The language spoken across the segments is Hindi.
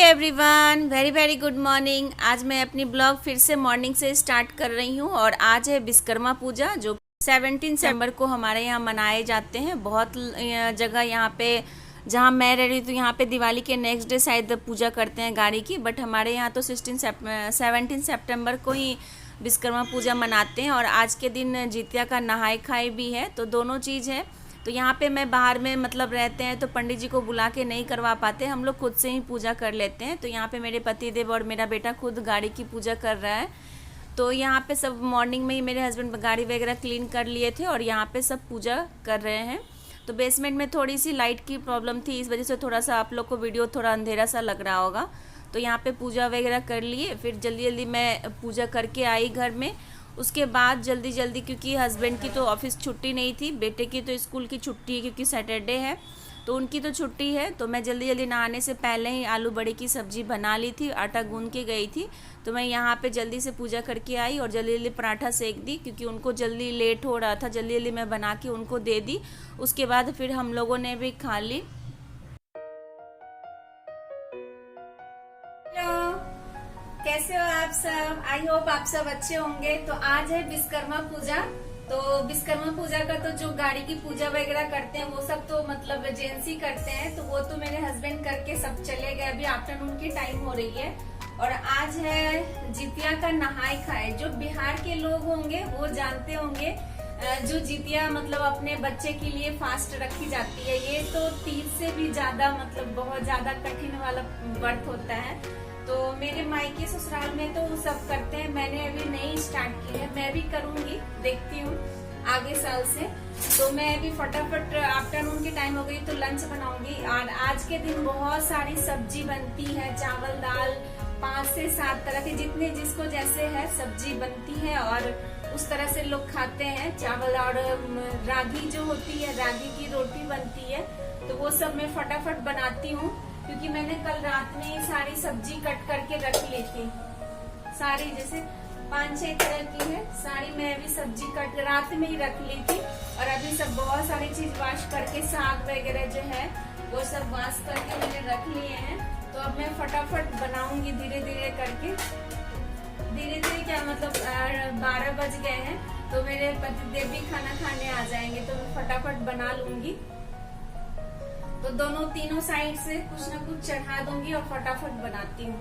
Everyone, very very good morning. आज मैं अपनी ब्लॉग फिर से मॉर्निंग से स्टार्ट कर रही हूँ और आज है विश्वकर्मा पूजा जो 17 सितंबर को हमारे यहाँ मनाए जाते हैं। बहुत जगह यहाँ पे जहाँ मैं रह रही हूँ तो यहाँ पे दिवाली के नेक्स्ट डे शायद पूजा करते हैं गाड़ी की, बट हमारे यहाँ तो 17 सितंबर को ही विश्वकर्मा पूजा मनाते हैं और आज के दिन जितिया का नहाय खाए भी है, तो दोनों चीज़ है। तो यहाँ पे मैं बाहर में मतलब रहते हैं तो पंडित जी को बुला के नहीं करवा पाते, हम लोग खुद से ही पूजा कर लेते हैं। तो यहाँ पे मेरे पति देव और मेरा बेटा खुद गाड़ी की पूजा कर रहा है। तो यहाँ पे सब मॉर्निंग में ही मेरे हस्बैंड गाड़ी वगैरह क्लीन कर लिए थे और यहाँ पे सब पूजा कर रहे हैं। तो बेसमेंट में थोड़ी सी लाइट की प्रॉब्लम थी, इस वजह से थोड़ा सा आप लोग को वीडियो थोड़ा अंधेरा सा लग रहा होगा। तो यहाँ पे पूजा वगैरह कर लिए, फिर जल्दी जल्दी मैं पूजा करके आई घर में। उसके बाद जल्दी जल्दी, क्योंकि हस्बैंड की तो ऑफिस छुट्टी नहीं थी, बेटे की तो स्कूल की छुट्टी है क्योंकि सैटरडे है, तो उनकी तो छुट्टी है। तो मैं जल्दी जल्दी नहाने से पहले ही आलू बड़े की सब्ज़ी बना ली थी, आटा गूंद के गई थी। तो मैं यहाँ पे जल्दी से पूजा करके आई और जल्दी जल्दी पराठा सेक दी क्योंकि उनको जल्दी लेट हो रहा था। जल्दी जल्दी मैं बना के उनको दे दी। उसके बाद फिर हम लोगों ने भी खा ली। कैसे हो आप सब? आई होप आप सब अच्छे होंगे। तो आज है विश्वकर्मा पूजा। तो विश्वकर्मा पूजा का तो जो गाड़ी की पूजा वगैरह करते हैं वो सब तो मतलब जेंट्स ही करते हैं, तो वो तो मेरे हस्बैंड करके सब चले गए। अभी आफ्टरनून की टाइम हो रही है और आज है जितिया का नहाय खाए। जो बिहार के लोग होंगे वो जानते होंगे, जो जितिया मतलब अपने बच्चे के लिए फास्ट रखी जाती है। ये तो 30 से भी ज्यादा मतलब बहुत ज्यादा कठिन वाला व्रत होता है। तो मेरे मायके ससुराल में तो सब करते हैं, मैंने अभी नहीं स्टार्ट की है, मैं भी करूंगी, देखती हूँ आगे साल से। तो मैं अभी फटाफट आफ्टरनून की टाइम हो गई तो लंच बनाऊंगी। और आज के दिन बहुत सारी सब्जी बनती है, चावल दाल 5 से 7 तरह के, जितने जिसको जैसे है सब्जी बनती है और उस तरह से लोग खाते हैं। चावल और रागी जो होती है, रागी की रोटी बनती है, तो वो सब मैं फटाफट बनाती हूँ क्योंकि मैंने कल रात में ही सारी सब्जी कट करके रख ली थी। सारी जैसे 5-6 तरह की है, सारी मैं अभी सब्जी कट रात में ही रख ली थी। और अभी सब बहुत सारी चीज वॉश करके, साग वगैरह जो है वो सब वॉश करके मैंने रख लिए हैं। तो अब मैं फटाफट बनाऊंगी धीरे धीरे करके। धीरे धीरे क्या मतलब 12 बज गए हैं तो मेरे पतिदेव भी खाना खाने आ जाएंगे, तो मैं फटाफट बना लूंगी। तो दोनों तीनों साइड से कुछ ना कुछ चढ़ा दूंगी और फटाफट बनाती हूँ।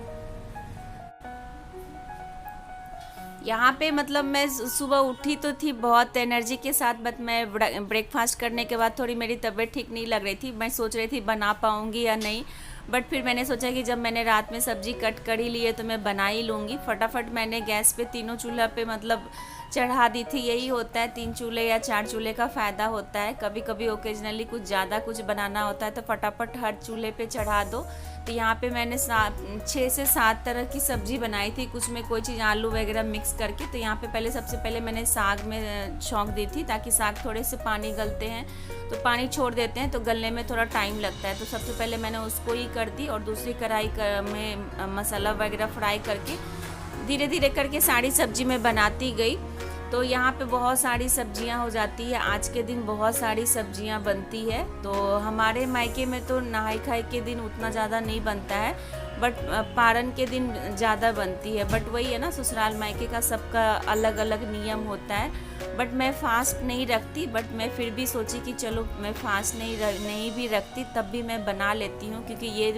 यहाँ पे मतलब मैं सुबह उठी तो थी बहुत एनर्जी के साथ, बट मैं ब्रेकफास्ट करने के बाद थोड़ी मेरी तबीयत ठीक नहीं लग रही थी। मैं सोच रही थी बना पाऊंगी या नहीं, बट फिर मैंने सोचा कि जब मैंने रात में सब्जी कट कर ही ली है तो मैं बना ही लूँगी। फटाफट मैंने गैस पे तीनों चूल्हा पे मतलब चढ़ा दी थी। यही होता है, 3 चूल्हे या 4 चूल्हे का फ़ायदा होता है। कभी कभी ओकेजनली कुछ ज़्यादा कुछ बनाना होता है तो फटाफट हर चूल्हे पे चढ़ा दो। तो यहाँ पे मैंने 6 से 7 तरह की सब्जी बनाई थी, कुछ में कोई चीज़ आलू वगैरह मिक्स करके। तो यहाँ पे सबसे पहले मैंने साग में छौंक दी थी, ताकि साग थोड़े से पानी गलते हैं तो पानी छोड़ देते हैं तो गलने में थोड़ा टाइम लगता है। तो सबसे पहले मैंने उसको ही कर दी और दूसरी कढ़ाई में मसाला वगैरह फ्राई करके धीरे धीरे करके सारी सब्जी में बनाती गई। तो यहाँ पे बहुत सारी सब्जियाँ हो जाती है। आज के दिन बहुत सारी सब्जियाँ बनती है। तो हमारे मायके में तो नहाई खाई के दिन उतना ज़्यादा नहीं बनता है, बट पारन के दिन ज़्यादा बनती है। बट वही है ना, ससुराल मायके का सबका अलग अलग नियम होता है। बट मैं फास्ट नहीं रखती, बट मैं फिर भी सोची कि चलो मैं फास्ट नहीं भी रखती तब भी मैं बना लेती हूँ, क्योंकि ये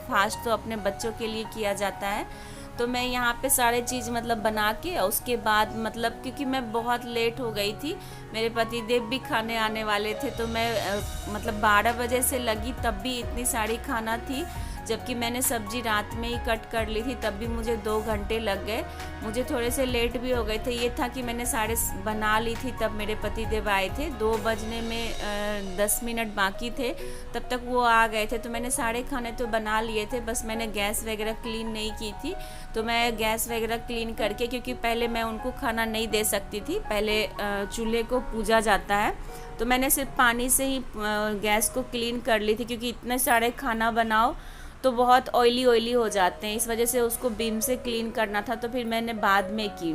फास्ट तो अपने बच्चों के लिए किया जाता है। तो मैं यहाँ पे सारे चीज़ मतलब बना के उसके बाद मतलब, क्योंकि मैं बहुत लेट हो गई थी, मेरे पति देव भी खाने आने वाले थे, तो मैं मतलब 12 बजे से लगी तब भी इतनी सारी खाना थी। जबकि मैंने सब्जी रात में ही कट कर ली थी तब भी मुझे 2 घंटे लग गए। मुझे थोड़े से लेट भी हो गए थे। ये था कि मैंने साढ़े बना ली थी तब मेरे पति देव आए थे। 2 बजने में 10 मिनट बाकी थे, तब तक वो आ गए थे। तो मैंने सारे खाने तो बना लिए थे, बस मैंने गैस वगैरह क्लीन नहीं की थी। तो मैं गैस वगैरह क्लीन करके, क्योंकि पहले मैं उनको खाना नहीं दे सकती थी, पहले चूल्हे को पूजा जाता है, तो मैंने सिर्फ पानी से ही गैस को क्लीन कर ली थी। क्योंकि इतने सारे खाना बनाओ तो बहुत ऑयली हो जाते हैं, इस वजह से उसको बीम से क्लीन करना था, तो फिर मैंने बाद में की।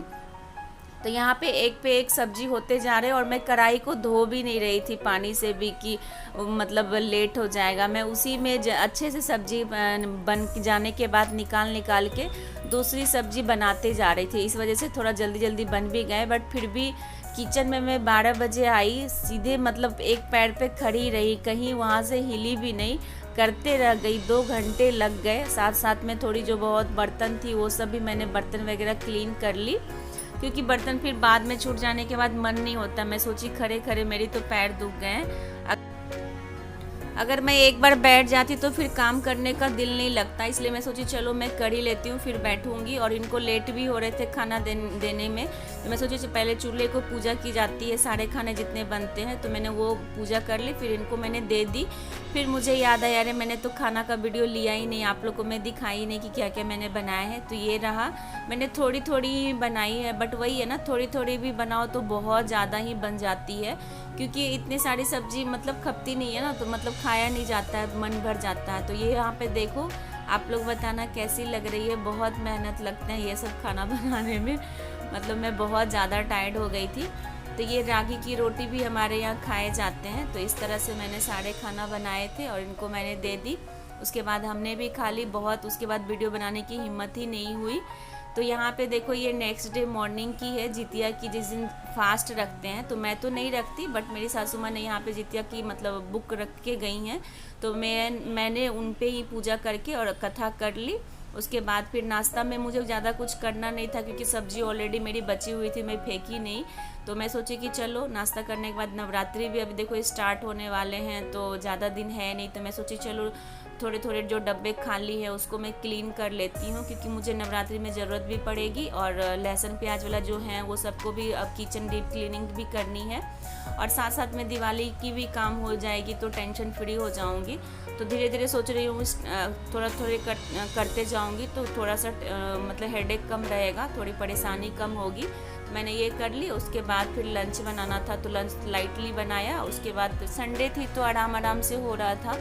तो यहाँ पे एक सब्जी होते जा रहे और मैं कढ़ाई को धो भी नहीं रही थी पानी से भी कि मतलब लेट हो जाएगा। मैं उसी में अच्छे से सब्जी बन जाने के बाद निकाल के दूसरी सब्जी बनाते जा रही थी। इस वजह से थोड़ा जल्दी जल्दी बन भी गए, बट फिर भी किचन में मैं 12 बजे आई, सीधे मतलब एक पैर पे खड़ी रही, कहीं वहाँ से हिली भी नहीं, करते रह गई। 2 घंटे लग गए। साथ साथ में थोड़ी जो बहुत बर्तन थी वो सब भी मैंने बर्तन वगैरह क्लीन कर ली, क्योंकि बर्तन फिर बाद में छूट जाने के बाद मन नहीं होता। मैं सोची खड़े खड़े मेरी तो पैर दुख गए। अगर मैं एक बार बैठ जाती तो फिर काम करने का दिल नहीं लगता, इसलिए मैं सोची चलो मैं कर ही लेती हूँ, फिर बैठूंगी। और इनको लेट भी हो रहे थे खाना देने में, तो मैं सोची पहले चूल्हे को पूजा की जाती है, सारे खाने जितने बनते हैं, तो मैंने वो पूजा कर ली, फिर इनको मैंने दे दी। फिर मुझे याद आया अरे मैंने तो खाना का वीडियो लिया ही नहीं, आप लोग को मैं दिखाई नहीं कि क्या क्या मैंने बनाया है। तो ये रहा, मैंने थोड़ी थोड़ी बनाई है, बट वही है ना, थोड़ी थोड़ी भी बनाओ तो बहुत ज़्यादा ही बन जाती है, क्योंकि इतनी सारी सब्जी मतलब खपती नहीं है ना, तो मतलब खाया नहीं जाता है, मन भर जाता है। तो ये यहाँ पे देखो, आप लोग बताना कैसी लग रही है। बहुत मेहनत लगते हैं ये सब खाना बनाने में, मतलब मैं बहुत ज़्यादा टायर्ड हो गई थी। तो ये रागी की रोटी भी हमारे यहाँ खाए जाते हैं। तो इस तरह से मैंने सारे खाना बनाए थे और इनको मैंने दे दी। उसके बाद हमने भी खा ली बहुत, उसके बाद वीडियो बनाने की हिम्मत ही नहीं हुई। तो यहाँ पे देखो, ये नेक्स्ट डे मॉर्निंग की है, जितिया की, जिस दिन फास्ट रखते हैं। तो मैं तो नहीं रखती, बट मेरी सासू माँ ने यहाँ पे जितिया की मतलब बुक रख के गई हैं, तो मैंने उन पे ही पूजा करके और कथा कर ली। उसके बाद फिर नाश्ता में मुझे ज़्यादा कुछ करना नहीं था, क्योंकि सब्जी ऑलरेडी मेरी बची हुई थी, मैं फेंकी नहीं। तो मैं सोची कि चलो नाश्ता करने के बाद, नवरात्रि भी अभी देखो स्टार्ट होने वाले हैं, तो ज़्यादा दिन है नहीं, तो मैं सोची चलो थोड़े थोड़े जो डब्बे खाली है उसको मैं क्लीन कर लेती हूँ, क्योंकि मुझे नवरात्रि में ज़रूरत भी पड़ेगी। और लहसुन प्याज वाला जो है वो सबको भी अब किचन डीप क्लीनिंग भी करनी है, और साथ साथ में दिवाली की भी काम हो जाएगी, तो टेंशन फ्री हो जाऊँगी। तो धीरे धीरे सोच रही हूँ थोड़ा करते जाऊँगी, तो थोड़ा सा मतलब हेडेक कम रहेगा, थोड़ी परेशानी कम होगी। मैंने ये कर ली। उसके बाद फिर लंच बनाना था, तो लंच लाइटली बनाया। उसके बाद संडे थी तो आराम से हो रहा था।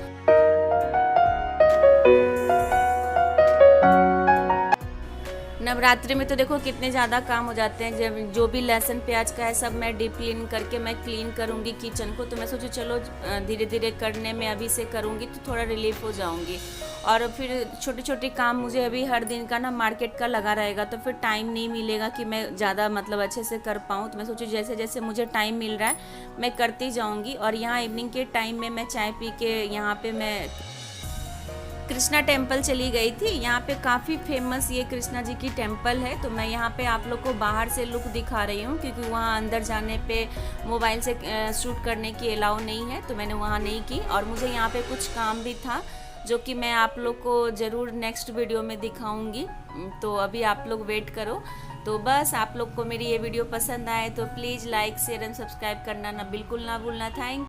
नवरात्रि में तो देखो कितने ज़्यादा काम हो जाते हैं, जब जो भी लहसुन प्याज का है सब मैं डीप क्लीन करके मैं क्लीन करूँगी किचन को। तो मैं सोचूं चलो धीरे धीरे करने में अभी से करूँगी तो थोड़ा रिलीफ हो जाऊँगी। और फिर छोटे छोटे काम मुझे अभी हर दिन का ना मार्केट का लगा रहेगा, तो फिर टाइम नहीं मिलेगा कि मैं ज़्यादा मतलब अच्छे से कर पाऊँ। तो मैं सोचूं जैसे जैसे मुझे टाइम मिल रहा है मैं करती जाऊँगी। और यहाँ इवनिंग के टाइम में मैं चाय पी के यहाँ पे मैं कृष्णा टेम्पल चली गई थी। यहाँ पे काफ़ी फेमस ये कृष्णा जी की टेम्पल है। तो मैं यहाँ पे आप लोग को बाहर से लुक दिखा रही हूँ, क्योंकि वहाँ अंदर जाने पे मोबाइल से शूट करने की अलाउ नहीं है, तो मैंने वहाँ नहीं की। और मुझे यहाँ पे कुछ काम भी था जो कि मैं आप लोग को ज़रूर नेक्स्ट वीडियो में दिखाऊंगी, तो अभी आप लोग वेट करो। तो बस आप लोग को मेरी ये वीडियो पसंद आए तो please like share and subscribe करना ना बिल्कुल ना भूलना। थैंक